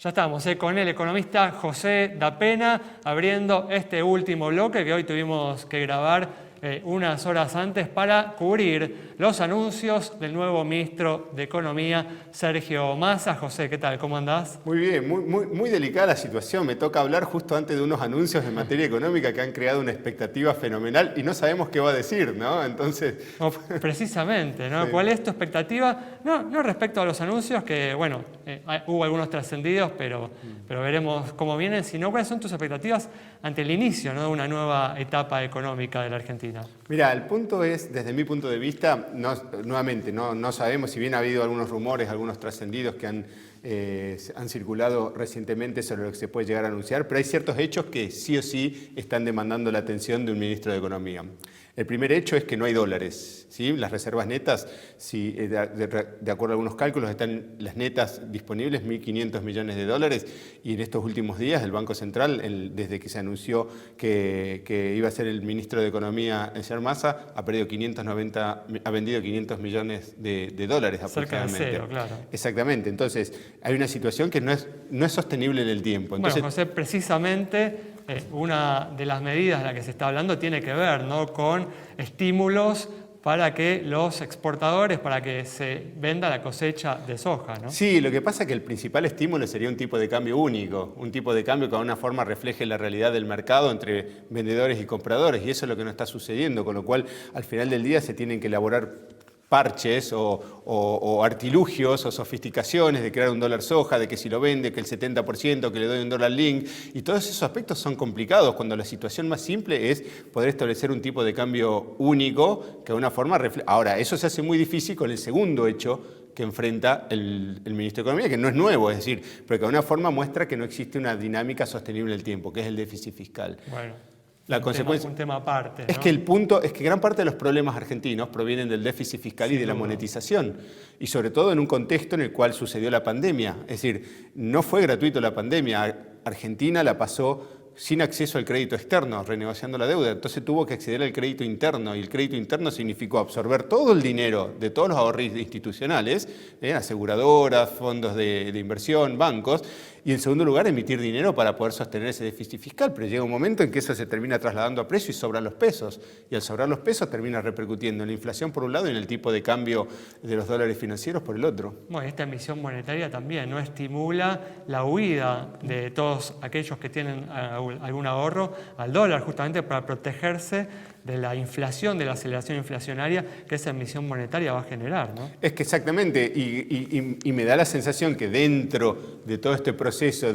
Ya estamos con el economista José Dapena abriendo este último bloque que hoy tuvimos que grabar unas horas antes para cubrir los anuncios del nuevo ministro de Economía, Sergio Massa. José, ¿qué tal? ¿Cómo andás? Muy bien, muy delicada la situación. Me toca hablar justo antes de unos anuncios en materia económica que han creado una expectativa fenomenal y no sabemos qué va a decir, ¿no? Entonces... No, precisamente, ¿no? Sí. ¿Cuál es tu expectativa? No respecto a los anuncios, que bueno, hubo algunos trascendidos, pero veremos cómo vienen, sino cuáles son tus expectativas ante el inicio, ¿no?, de una nueva etapa económica de la Argentina. Mira, el punto es, desde mi punto de vista, nuevamente, no sabemos, si bien ha habido algunos rumores, algunos trascendidos que han circulado recientemente sobre lo que se puede llegar a anunciar, pero hay ciertos hechos que sí o sí están demandando la atención de un ministro de Economía. El primer hecho es que no hay dólares, ¿sí? Las reservas netas, de acuerdo a algunos cálculos, están las netas disponibles 1.500 millones de dólares y en estos últimos días el Banco Central, desde que se anunció que iba a ser el ministro de Economía, el señor Massa, ha vendido 500 millones de dólares aproximadamente. Cerca de cero, claro. Exactamente, entonces hay una situación que no es sostenible en el tiempo. Entonces, bueno, José, precisamente una de las medidas de las que se está hablando tiene que ver, ¿no?, con estímulos para que los exportadores, para que se venda la cosecha de soja, ¿no? Sí, lo que pasa es que el principal estímulo sería un tipo de cambio único, un tipo de cambio que de alguna forma refleje la realidad del mercado entre vendedores y compradores, y eso es lo que no está sucediendo, con lo cual al final del día se tienen que elaborar parches o artilugios o sofisticaciones de crear un dólar soja, de que si lo vende, que el 70%, que le doy un dólar link, y todos esos aspectos son complicados cuando la situación más simple es poder establecer un tipo de cambio único que de una forma refleja. Ahora, eso se hace muy difícil con el segundo hecho que enfrenta el ministro de Economía, que no es nuevo, es decir, pero que de alguna forma muestra que no existe una dinámica sostenible en el tiempo, que es el déficit fiscal. Bueno. La consecuencia un tema aparte, ¿no? Es que el punto es que gran parte de los problemas argentinos provienen del déficit fiscal y de la monetización, y sobre todo en un contexto en el cual sucedió la pandemia. Es decir, no fue gratuito la pandemia. Argentina la pasó sin acceso al crédito externo, renegociando la deuda. Entonces tuvo que acceder al crédito interno, y el crédito interno significó absorber todo el dinero de todos los ahorros institucionales, aseguradoras, fondos de inversión, bancos, y en segundo lugar emitir dinero para poder sostener ese déficit fiscal. Pero llega un momento en que eso se termina trasladando a precio y sobran los pesos, y al sobrar los pesos termina repercutiendo en la inflación por un lado y en el tipo de cambio de los dólares financieros por el otro. Bueno, esta emisión monetaria también no estimula la huida de todos aquellos que tienen algún ahorro al dólar, justamente para protegerse de la inflación, de la aceleración inflacionaria que esa emisión monetaria va a generar, ¿no? Es que exactamente, y me da la sensación que dentro de todo este proceso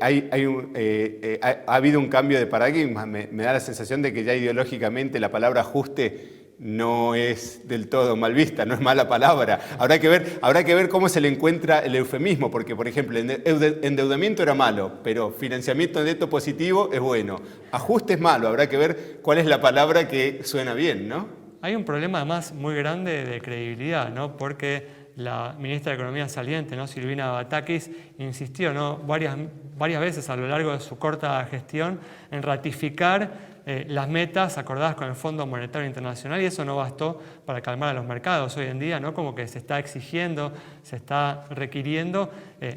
ha habido un cambio de paradigma. Me da la sensación de que ya ideológicamente la palabra ajuste no es del todo mal vista, no es mala palabra. Habrá que ver cómo se le encuentra el eufemismo, porque, por ejemplo, endeudamiento era malo, pero financiamiento neto positivo es bueno. Ajuste es malo, habrá que ver cuál es la palabra que suena bien, ¿no? Hay un problema además muy grande de credibilidad, ¿no? Porque la ministra de Economía saliente, ¿no?, Silvina Batakis, insistió, ¿no?, varias veces a lo largo de su corta gestión en ratificar las metas acordadas con el Fondo Monetario Internacional, y eso no bastó para calmar a los mercados. Hoy en día, ¿no?, como que se está exigiendo, se está requiriendo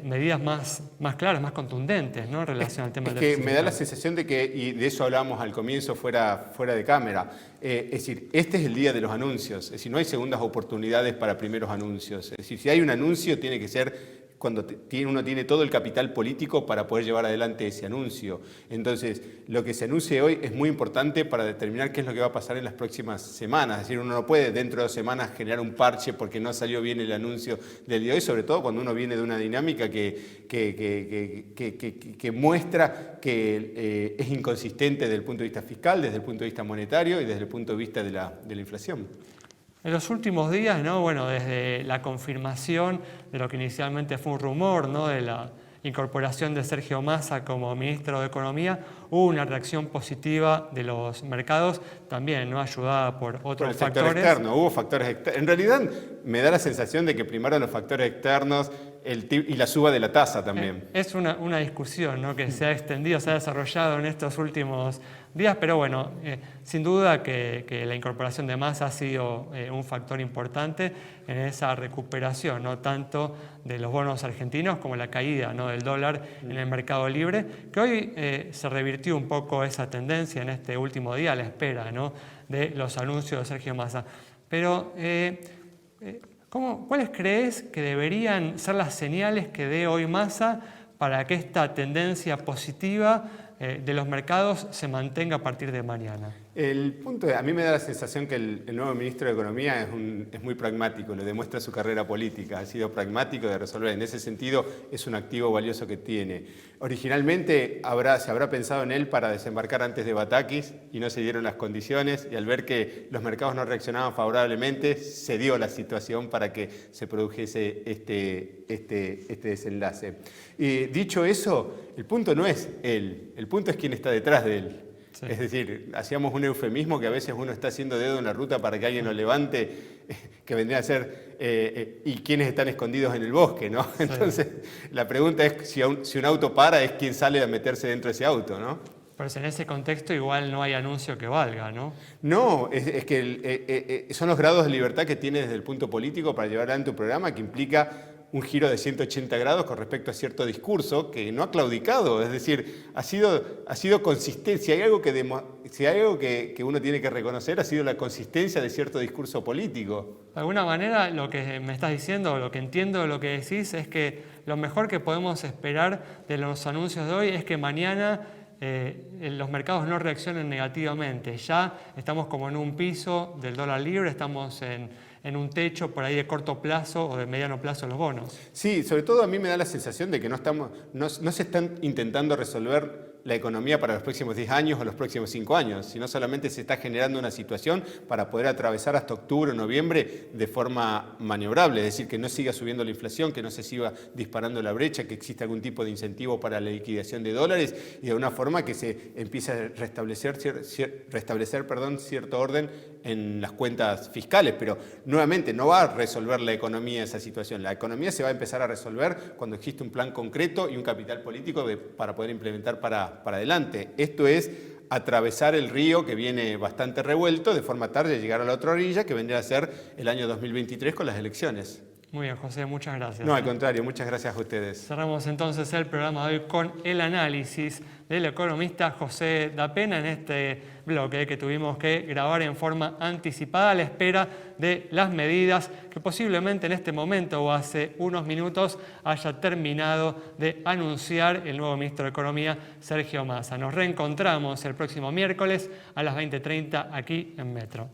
medidas más claras, más contundentes, ¿no?, en relación al tema del déficit. Es que me da la sensación de que, y de eso hablábamos al comienzo fuera de cámara, es decir, este es el día de los anuncios, es decir, no hay segundas oportunidades para primeros anuncios. Es decir, si hay un anuncio tiene que ser cuando uno tiene todo el capital político para poder llevar adelante ese anuncio. Entonces, lo que se anuncie hoy es muy importante para determinar qué es lo que va a pasar en las próximas semanas. Es decir, uno no puede dentro de 2 semanas generar un parche porque no salió bien el anuncio del día de hoy, sobre todo cuando uno viene de una dinámica que muestra que es inconsistente desde el punto de vista fiscal, desde el punto de vista monetario y desde el punto de vista de la inflación. En los últimos días, ¿no?, bueno, desde la confirmación de lo que inicialmente fue un rumor, ¿no?, de la incorporación de Sergio Massa como ministro de Economía, hubo una reacción positiva de los mercados, también no ayudada por otros factor factores. Externo, hubo factores externos. En realidad me da la sensación de que primaron los factores externos y la suba de la tasa también. Es una discusión, ¿no?, que se ha extendido, se ha desarrollado en estos últimos días, pero bueno, sin duda que la incorporación de Massa ha sido un factor importante en esa recuperación, no tanto de los bonos argentinos como la caída, ¿no?, del dólar en el mercado libre, que hoy se revirtió un poco esa tendencia en este último día a la espera, ¿no?, de los anuncios de Sergio Massa. Pero ¿cuáles crees que deberían ser las señales que dé hoy Massa para que esta tendencia positiva de los mercados se mantenga a partir de mañana? El punto a mí me da la sensación que el nuevo ministro de Economía es muy pragmático, lo demuestra su carrera política, ha sido pragmático de resolver. En ese sentido es un activo valioso que tiene. Originalmente se habrá pensado en él para desembarcar antes de Batakis y no se dieron las condiciones, y al ver que los mercados no reaccionaban favorablemente, se dio la situación para que se produjese este desenlace. Dicho eso, el punto no es él, el punto es quién está detrás de él. Sí. Es decir, hacíamos un eufemismo que a veces uno está haciendo dedo en la ruta para que alguien lo levante, que vendría a ser y quiénes están escondidos en el bosque, ¿no? Sí. Entonces, la pregunta es si un auto para, es quién sale a meterse dentro de ese auto, ¿no? Pero en ese contexto igual no hay anuncio que valga, ¿no? No, es que son los grados de libertad que tienes desde el punto político para llevar adelante un programa que implica un giro de 180 grados con respecto a cierto discurso que no ha claudicado, es decir, ha sido consistente. Si hay algo que uno tiene que reconocer, ha sido la consistencia de cierto discurso político. De alguna manera, lo que me estás diciendo, o lo que entiendo de lo que decís, es que lo mejor que podemos esperar de los anuncios de hoy es que mañana los mercados no reaccionen negativamente. Ya estamos como en un piso del dólar libre, estamos en un techo por ahí de corto plazo o de mediano plazo los bonos. Sí, sobre todo a mí me da la sensación de que no se están intentando resolver la economía para los próximos 10 años o los próximos 5 años, sino solamente se está generando una situación para poder atravesar hasta octubre o noviembre de forma maniobrable, es decir, que no siga subiendo la inflación, que no se siga disparando la brecha, que exista algún tipo de incentivo para la liquidación de dólares y de una forma que se empiece a restablecer cierto orden en las cuentas fiscales, pero nuevamente no va a resolver la economía esa situación. La economía se va a empezar a resolver cuando existe un plan concreto y un capital político para poder implementar para adelante. Esto es atravesar el río que viene bastante revuelto de forma tal de llegar a la otra orilla que vendría a ser el año 2023 con las elecciones. Muy bien, José, muchas gracias. No, al contrario, muchas gracias a ustedes. Cerramos entonces el programa de hoy con el análisis del economista José Dapena en este bloque que tuvimos que grabar en forma anticipada a la espera de las medidas que posiblemente en este momento o hace unos minutos haya terminado de anunciar el nuevo ministro de Economía, Sergio Massa. Nos reencontramos el próximo miércoles a las 20:30 aquí en Metro.